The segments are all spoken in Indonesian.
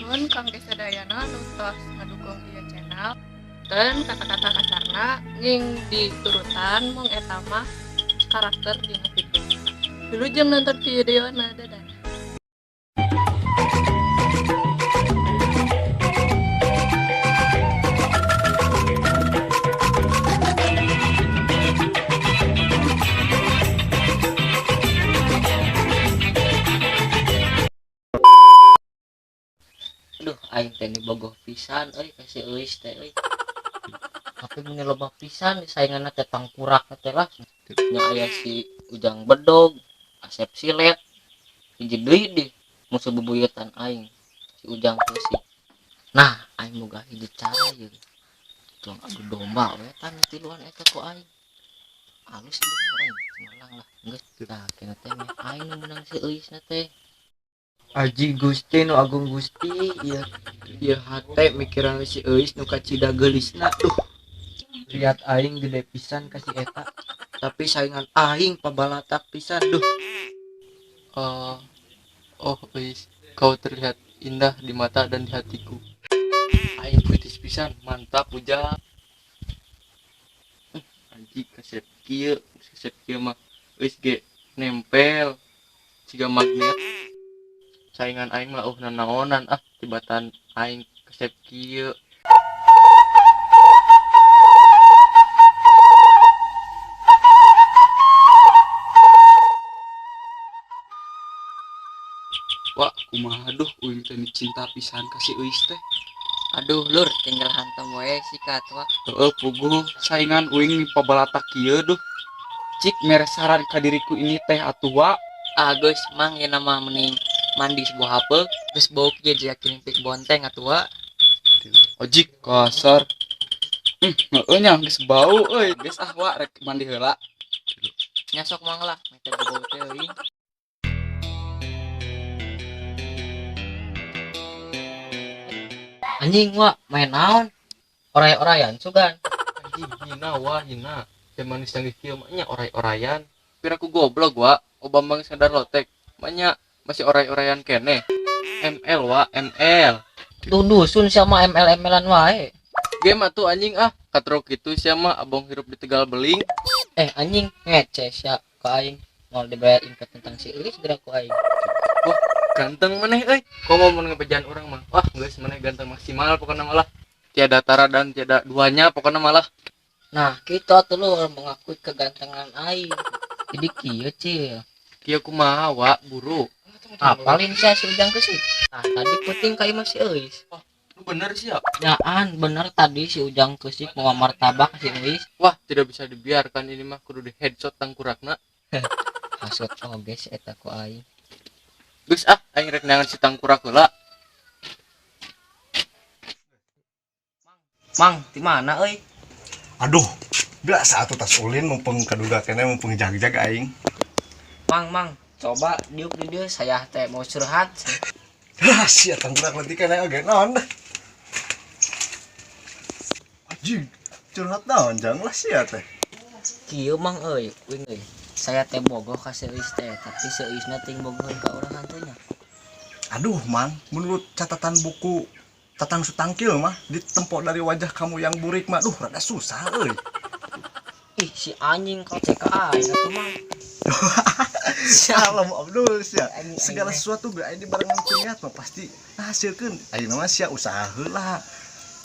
nuhun kangge sadayana nu tos ngadukung ieu channel. Dan kata-kata kasarna nging diturutan mung eta mah karakter dina video. Dulu jeung nonton videona dadah. Aduh, aing teh ni bogoh pisan euy kasih euis teh euy. Tapi mun loba pisan sainganna teh tangkurak teh lah. Nya aya si Ujang Bedog, Asep Silet, hiji deui di musuh bebuyutan aing, si Ujang Kesik. Nah, aing boga hiji cara ieu. Tuang adu domba we tan tiluan eta ku aing. Alus deui aing, semalang lah. Geus tah kena teh aing nu menang si euis na teh. Aji Gusti nu Agung Gusti ieu hate mikiran si euis nu kacida geulisna tuh. Lihat aing gede pisan kasih eta. Tapi saingan aing pabalatak pisan duh. Oh Euis, kau terlihat indah di mata dan di hatiku. Aing puitis pisan, mantap Ujang. Anjing kaset kieu mah Euis ge nempel siga magnet. Saingan aing mah nanaonan tibatan aing kaset kieu. Wah, kumaha duh uing teh cinta pisan kasih euis teh. Aduh lur, tinggal hantem we sikat wa. Heueuh puguh saingan uing pabalatak kieu duh. Cik mere saran ka diriku ini teh atuh wa. Geus mang ye nama mending mandi sebuah hapeu geus bau kieu yakin pik bonteng atuh wa. Ojik kasar. Heueuh nya geus bau euy. Geus wa rek mandi heula. Nya sok mang lah mete bau teh euy. Anjing wa main naon? Oray-orayan sugan. Anjing hina. Teh manis tangis kieu mah nya oray-orayan. Piraku goblok wa, Obama geus sadar lotek. Mah nya masih oray-orayan keneh. ML wa, ML. Tuh dusun sama ML-MLan wae. Game atuh anjing katro kitu sia mah abong hirup di Tegal Beling. Anjing ngece sia ka aing mau dibayar infak tentang si Euis geura ku aing. Wah, ganteng maneh euy. Kok mau ngebejaan orang mah. Wah, geus maneh ganteng maksimal pokokna malah. Tiada tara dan tiada duanya pokokna malah. Nah, kita tuh lu mengakui kegantengan aing. Jadi kieu cil. Kieu kumaha wa, buru. Apalin sia si Ujang Kesik. Nah, tadi puting ka imah si Euis. Lu bener sih ya? Nyaan bener tadi si Ujang Kesik mau martabak si Euis. Wah, tidak bisa dibiarkan ini mah kudu di headshot tangkurakna. Hasut oge si eta ku aing. Geus aing rek neangan si tangkurak heula. Mang, di mana euy? Aduh, biasa atuh tas ulin mumpung kaduga kene mumpung jag-jag aing. Mang, coba diuk di dieu saya teh mau curhat. Hah, sia tangkurak leutik kene oge naon dah. Anjing, curhat naon jang lah sia teh. Kieu mang euy, wing euy. Saya teh bogoh ka si Euis teh, tapi si Euisna ting bogohan ka urang hantunya. Aduh, man, menurut catatan buku Tatang Sutangkil mah ditempo dari wajah kamu yang burik mah, rada susah euy. Ih, si anjing kau cek aing atuh mang. Salam Abdul sia. Anjing, Segala anjing. sesuatu ge aya di barengan ku niat mah pasti hasilkeun. Ayeuna mah sia usaha heula.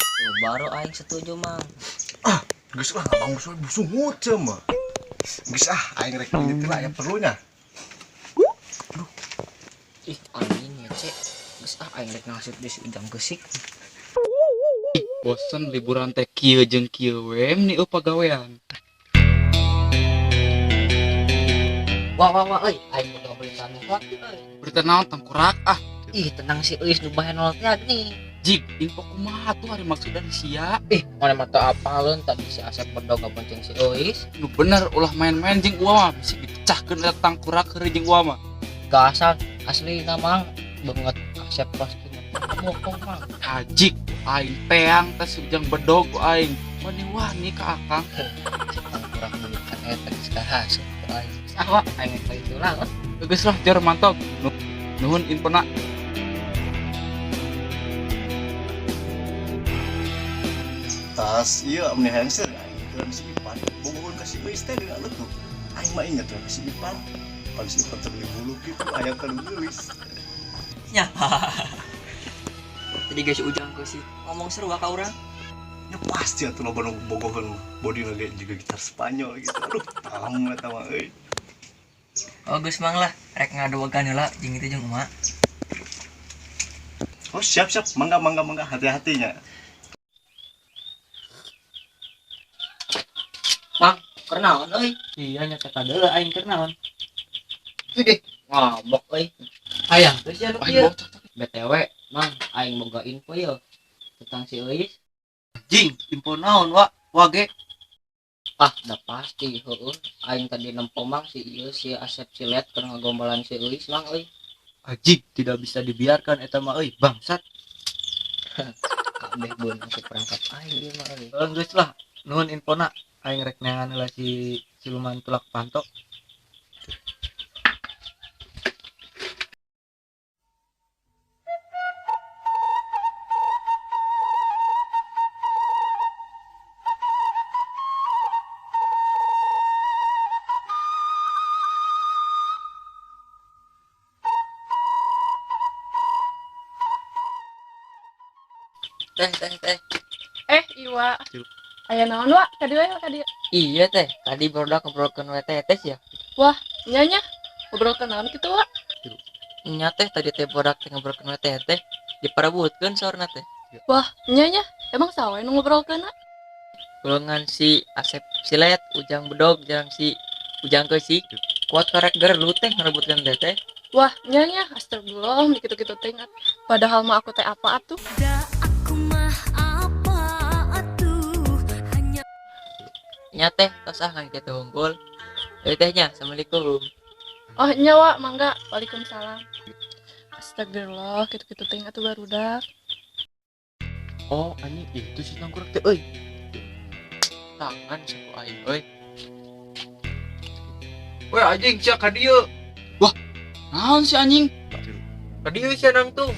Tuh, baru aing setuju mang. Geus lah ngabang usah busungut mah. Geus aing rek ini teh aya perlunya. Ih, anjing ya cek. Geus aing rek ngasih di si Ujang Kesik. Bosen liburan teh kieu jeung kieu we ni pagawean. Wah, euy, aing boga berita nu hot euy. Berita naon tangkurak Ih, tenang si Euis nu bahenol teh gini. Jig, info kumaha tuh hari maksud dari sia. Mana mata apalun tadi si Asep Bedog bonceng si Euis. Nu bener ulah main-main jeung gua mah bisa dipecahkeun eta tangkurak keur jeung gua mah. Gak asli namang banget Asep pasti bohong mang. Ajik, aing teang tes Ujang Bedog ku aing. Wani ka akang. Tangkurak menikah eta geus kahasut ku aing. Saha aing teh itu lah. Geus lah jor mantap. Nuhun infona. tas iya amne hangser aing mikeran si Ipan bobogohan ka si Eus teh dengan leutuh aing mah inget we si Ipan pas si Ipan terbeli bulu gitu aya ka Eus nya jadi guys ujang ke si ngomong seru ka urang ya pasti atuh loba nu bogohan body lagi juga gitar Spanyol gitu aduh tamu eta mah euy oh geus mang lah rek ngadoagan heula jeung itu jeung emak oh siap mangga hati-hatinya Mang kenaon euy iya nya teh kadeula aing keur naon Widih ngobok euy hayang teh sia nu kieu BTW Mang aing boga info ya tentang si Eus jing info naon wa ge ah udah pasti heueuh aing tadi nempo Mang si ieu si Asep Silet keur ngagombalan si Eus Mang euy ajik tidak bisa dibiarkan eta mah euy bangsat kabeh beun si perangkat aing ieu mah euy geus lah nuhun infona aing rek neangan heula si siluman tulak panto teh Iwa aya naon wa kadi we kadi iya teh tadi barudak ngobrolkeun we tetes ya nyanya ngobrol naon kitu wa nya teh tadi teh barudak teh ngobrolkeun we teteh diparebutkeun sorna teh nyanya emang sawe nu ngobrolkeun golongan si Asep Silet Ujang Bedog jeung si Ujang Keusi kuat karek gerlu teh ngarebutkeun teteh nyanya astagfirullah kitu-kitu teh padahal mah aku teh apa atuh nya teh tos ah ngan kitu hungkul euy teh nya assalamualaikum oh nyawa mangga waalaikumsalam astagfirullah kitu-kitu teh atuh barudak Oh anjing itu si tangkurak teh euy tangan saku aing euy we anjing sia ka dieu naon si anjing ka dieu sia nang tuh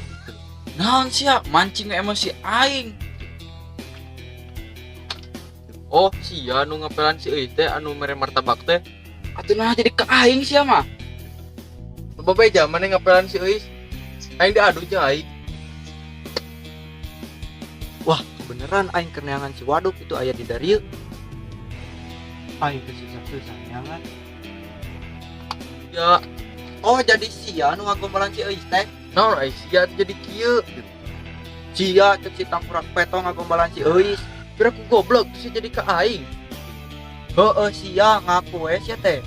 naon sia mancing emosi aing oh sia nu ngapelan si euy teh anu mere martabak teh atuh nah jadi ka aing sia mah bae zaman ngapelan si Eus aing diadu jeung aing wah beneran aing keur neangan si waduk itu aya di darieu aing teh sisa sayangan ya oh jadi sia nu ngagombalan si Eus teh naon ai sia jadi kieu sia cek si tangkurak peto ngagombalan si Eus kira ku goblok sih jadi ke aing heueuh sia ngaku we sia teh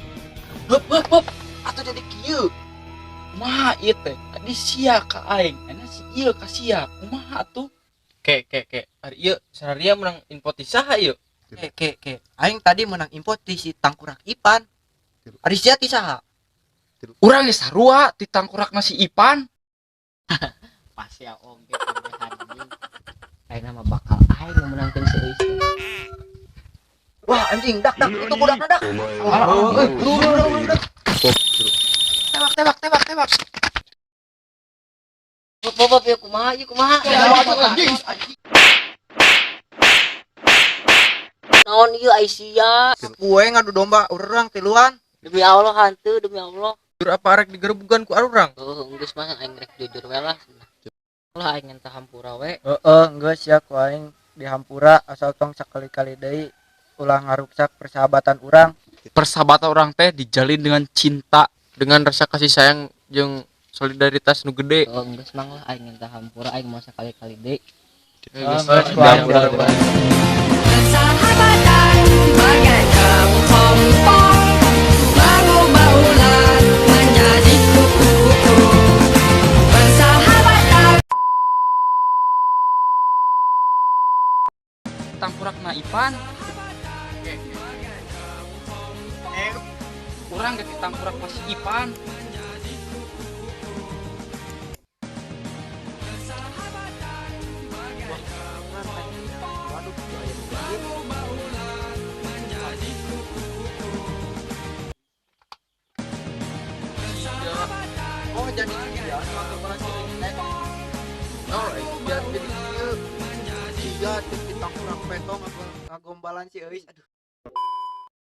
heup atuh jadi kieu kumaha ieu teh adi sia ka aing enak si ieu ka sia kumaha atuh ke ari ieu sararia menang info ti saha ieu ke aing tadi menang info ti si tangkurak Ipan ari sia ti saha urang geus sarua ti tangkurakna si Ipan pas ya oge kabehan anjing ayeuna mah bakal aing nu menangkeun si Eus wah anjing dak itu budakna dak tembak Bobot ya kumaha naon ieu Aisyah kue ngadu domba urang tiluan demi Allah hantu demi Allah jujur apa arek digerebugan ku urang geus mah aing rek jujur we lah aing entah hampura we geus ya ku aing di hampura asal tong sakali-kali deui ulah ngaruksak persahabatan urang persahabatan orang teh dijalin dengan cinta dengan rasa kasih sayang jeung solidaritas nu gede geus mang lah aing entah hampura aing mau sakali-kali deui Persahabatan bagai kepompong baru-barulan menjadi kupu-kupu. Persahabatan tangkurakna Ipan urang ge tangkurak masih Ipan oh jadi dia ngagombalan si Eus teh oh biar jadi kieu sia kita kurang petong agombalan si Eis aduh